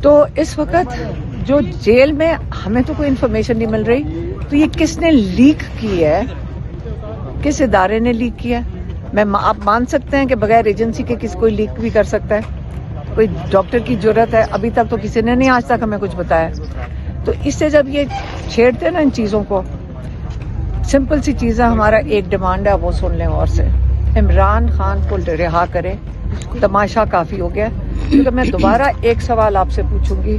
تو اس وقت جو جیل میں ہمیں تو کوئی انفارمیشن نہیں مل رہی، تو یہ کس نے لیک کی ہے، کس ادارے نے لیک کیا؟ آپ مان سکتے ہیں کہ بغیر ایجنسی کے کوئی لیک بھی کر سکتا ہے؟ کوئی ڈاکٹر کی ضرورت ہے؟ ابھی تک تو کسی نے نہیں آج تک ہمیں کچھ بتایا. تو اس سے جب یہ چھیڑتے ہیں نا ان چیزوں کو، سمپل سی چیزیں، ہمارا ایک ڈیمانڈ ہے، وہ سن لیں غور سے، عمران خان کو رہا کرے. تماشا کافی ہو گیا. کیونکہ میں دوبارہ ایک سوال آپ سے پوچھوں گی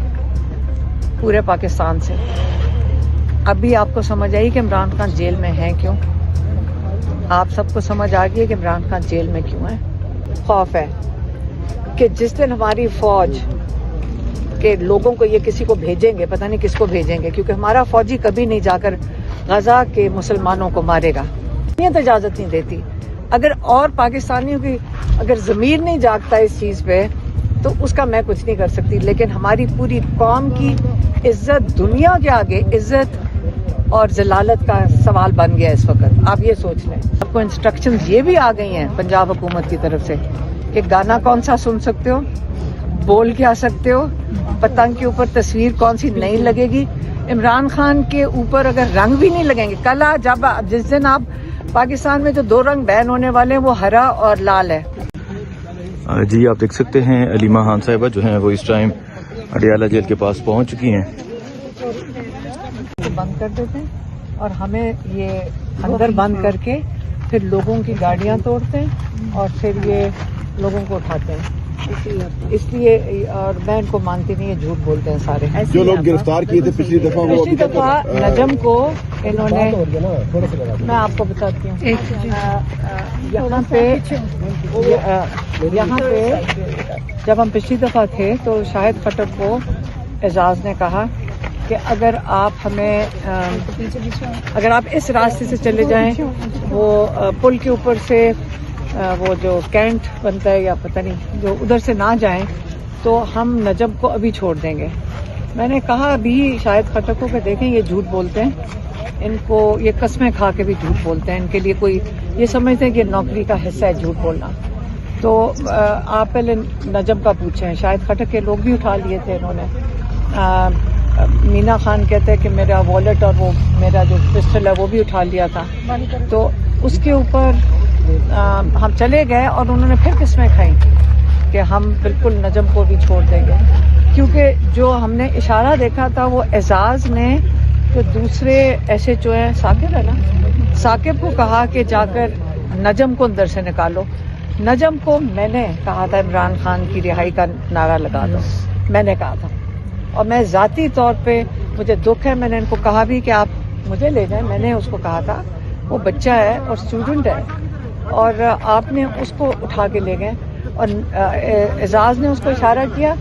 پورے پاکستان سے، ابھی آپ کو سمجھ آئی کہ عمران خان جیل میں ہیں کیوں؟ آپ سب کو سمجھ آ گئی ہے کہ عمران خان جیل میں کیوں ہے؟ خوف ہے کہ جس دن ہماری فوج کے لوگوں کو یہ کسی کو بھیجیں گے، پتہ نہیں کس کو بھیجیں گے، کیونکہ ہمارا فوجی کبھی نہیں جا کر غزہ کے مسلمانوں کو مارے گا، یہ اجازت نہیں دیتی. اگر اور پاکستانیوں کی اگر ضمیر نہیں جاگتا اس چیز پہ تو اس کا میں کچھ نہیں کر سکتی. لیکن ہماری پوری قوم کی عزت دنیا کے آگے عزت اور ذلالت کا سوال بن گیا اس وقت. آپ یہ سوچ لیں. آپ کو انسٹرکشنز یہ بھی آ گئی ہیں پنجاب حکومت کی طرف سے کہ گانا کون سا سن سکتے ہو، بول کیا سکتے ہو، پتنگ کے اوپر تصویر کون سی نہیں لگے گی. عمران خان کے اوپر اگر رنگ بھی نہیں لگیں گے، کل جب جس دن آپ پاکستان میں جو 2 رنگ بین ہونے والے ہیں وہ ہرا اور لال ہے. جی آپ دیکھ سکتے ہیں علیمہ خان صاحبہ جو ہیں وہ اس ٹائم اڈیالہ جیل کے پاس پہنچ چکی ہیں. بند کر دیتے ہیں اور ہمیں یہ اندر بند کر کے پھر لوگوں کی گاڑیاں توڑتے ہیں اور پھر یہ لوگوں کو اٹھاتے ہیں. اس لیے اور میں ان کو مانتی نہیں، یہ جھوٹ بولتے ہیں سارے. جو لوگ گرفتار کیے تھے پچھلی دفعہ نجم کو انہوں نے، میں آپ کو بتاتی ہوں، یہاں پہ جب ہم پچھلی دفعہ تھے تو شاہد خٹک کو اعزاز نے کہا کہ اگر آپ اس راستے سے چلے جائیں، وہ پل کے اوپر سے وہ جو کینٹ بنتا ہے یا پتہ نہیں، جو ادھر سے نہ جائیں تو ہم نجم کو ابھی چھوڑ دیں گے. میں نے کہا ابھی شاید خٹک کو کہ دیکھیں یہ جھوٹ بولتے ہیں، ان کو یہ قسمیں کھا کے بھی جھوٹ بولتے ہیں، ان کے لیے کوئی یہ سمجھتے ہیں کہ نوکری کا حصہ ہے جھوٹ بولنا. تو آپ پہلے نجم کا پوچھیں. شاید خٹک کے لوگ بھی اٹھا لیے تھے انہوں نے. مینا خان کہتے ہیں کہ میرا والیٹ اور وہ میرا جو پسٹل ہے وہ بھی اٹھا لیا تھا. تو اس کے اوپر ہم چلے گئے اور انہوں نے پھر قسمیں کھائیں کہ ہم بالکل نجم کو بھی چھوڑ دیں گے. کیونکہ جو ہم نے اشارہ دیکھا تھا وہ اعزاز نے تو دوسرے ایسے جو ہیں ثاقب ہے نا، ثاقب کو کہا کہ جا کر نجم کو اندر سے نکالو. نجم کو میں نے کہا تھا عمران خان کی رہائی کا نعرہ لگا دو، میں نے کہا تھا. اور میں ذاتی طور پہ مجھے دکھ ہے، میں نے ان کو کہا بھی کہ آپ مجھے لے جائیں. میں نے اس کو کہا تھا وہ بچہ ہے اور اسٹوڈنٹ ہے اور آپ نے اس کو اٹھا کے لے گئے. اور اعزاز نے اس کو اشارہ کیا،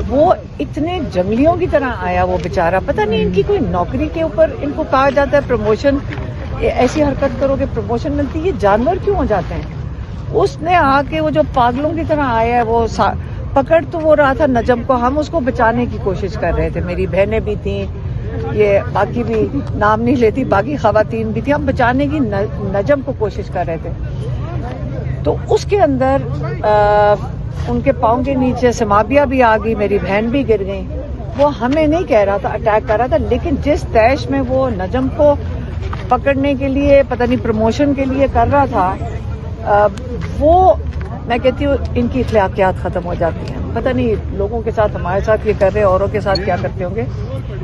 وہ اتنے جنگلیوں کی طرح آیا وہ بیچارہ. پتہ نہیں ان کی کوئی نوکری کے اوپر ان کو کہا جاتا ہے پروموشن، ایسی حرکت کرو گے پروموشن ملتی. یہ جانور کیوں ہو جاتے ہیں؟ اس نے آ کے وہ جو پاگلوں کی طرح آیا ہے، وہ پکڑ تو وہ رہا تھا نجم کو، ہم اس کو بچانے کی کوشش کر رہے تھے. میری بہنیں بھی تھیں، یہ باقی بھی نام نہیں لیتی، باقی خواتین بھی تھیں، ہم بچانے کی نجم کو کوشش کر رہے تھے. تو اس کے اندر ان کے پاؤں کے نیچے سمابیہ بھی آ گئی، میری بہن بھی گر گئی. وہ ہمیں نہیں کہہ رہا تھا اٹیک کر رہا تھا، لیکن جس تیش میں وہ نجم کو پکڑنے کے لیے پتہ نہیں پروموشن کے لیے کر رہا تھا، وہ میں کہتی ہوں ان کی اخلاقیات ختم ہو جاتی ہیں. پتہ نہیں لوگوں کے ساتھ ہمارے ساتھ یہ کر رہے، اوروں کے ساتھ کیا کرتے ہوں گے.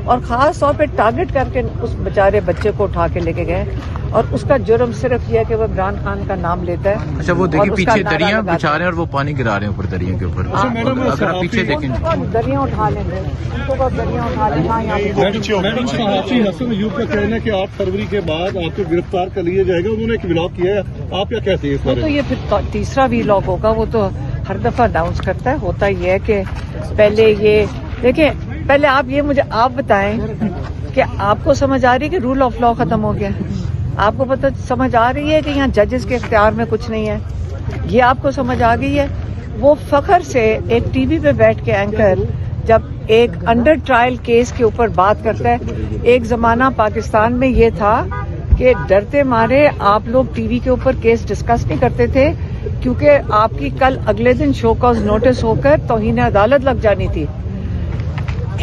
اور خاص طور پہ ٹارگٹ کر کے اس بیچارے بچے کو اٹھا کے لے کے گئے. اور اس کا جرم صرف یہ ہے کہ وہ عمران خان کا نام لیتا ہے. اچھا وہ دیکھیں پیچھے دریا بچا رہے ہیں اور وہ پانی گرا رہے ہیں اوپر دریا کے اوپر. اگر آپ پیچھے دیکھیں دریا اٹھا لیں گے، ان کو دریا اٹھا لیں. صحافی حسن ایوب کا کہنا ہے کہ 8 فروری کے بعد آپ کو گرفتار کر لیا جائے گا. انہوں نے ایک ولاگ کیا ہے، آپ کیا کہتے ہیں اس بارے میں؟ تو یہ پھر تیسرا ولاگ ہوگا. وہ تو ہر دفعہ اناؤنس کرتا ہے. ہوتا یہ ہے کہ پہلے یہ دیکھیں، پہلے آپ یہ مجھے آپ بتائیں کہ آپ کو سمجھ آ رہی ہے کہ رول آف لا ختم ہو گیا؟ آپ کو پتہ سمجھ آ رہی ہے کہ یہاں ججز کے اختیار میں کچھ نہیں ہے؟ یہ آپ کو سمجھ آ گئی ہے؟ وہ فخر سے ایک ٹی وی پہ بیٹھ کے اینکر جب ایک انڈر ٹرائل کیس کے اوپر بات کرتا ہے. ایک زمانہ پاکستان میں یہ تھا کہ ڈرتے مارے آپ لوگ ٹی وی کے اوپر کیس ڈسکس نہیں کرتے تھے، کیونکہ آپ کی کل اگلے دن شو کاز نوٹس ہو کر توہین عدالت لگ جانی تھی.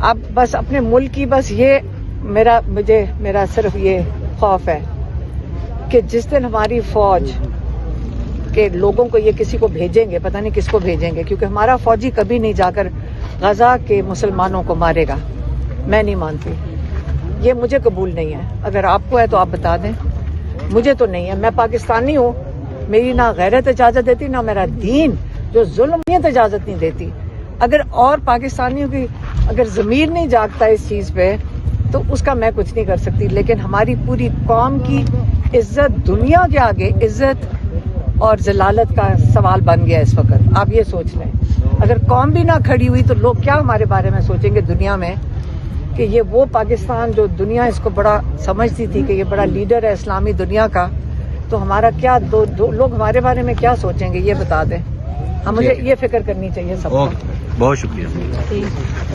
اب بس اپنے ملک کی بس یہ میرا صرف یہ خوف ہے کہ جس دن ہماری فوج کے لوگوں کو یہ کسی کو بھیجیں گے، پتہ نہیں کس کو بھیجیں گے، کیونکہ ہمارا فوجی کبھی نہیں جا کر غزہ کے مسلمانوں کو مارے گا، میں نہیں مانتی، یہ مجھے قبول نہیں ہے۔ اگر آپ کو ہے تو آپ بتا دیں، مجھے تو نہیں ہے۔ میں پاکستانی ہوں، میری نہ غیرت اجازت دیتی، نہ میرا دین جو ظلمیت اجازت نہیں دیتی۔ اگر اور پاکستانیوں کی اگر ضمیر نہیں جاگتا اس چیز پہ تو اس کا میں کچھ نہیں کر سکتی، لیکن ہماری پوری قوم کی عزت دنیا کے آگے عزت اور ذلالت کا سوال بن گیا اس وقت۔ آپ یہ سوچ لیں، اگر قوم بھی نہ کھڑی ہوئی تو لوگ کیا ہمارے بارے میں سوچیں گے دنیا میں کہ یہ وہ پاکستان جو دنیا اس کو بڑا سمجھتی تھی کہ یہ بڑا لیڈر ہے اسلامی دنیا کا، تو ہمارا کیا لوگ ہمارے بارے میں کیا سوچیں گے یہ بتا دیں۔ مجھے یہ فکر کرنی چاہیے سب کو۔ بہت شکریہ۔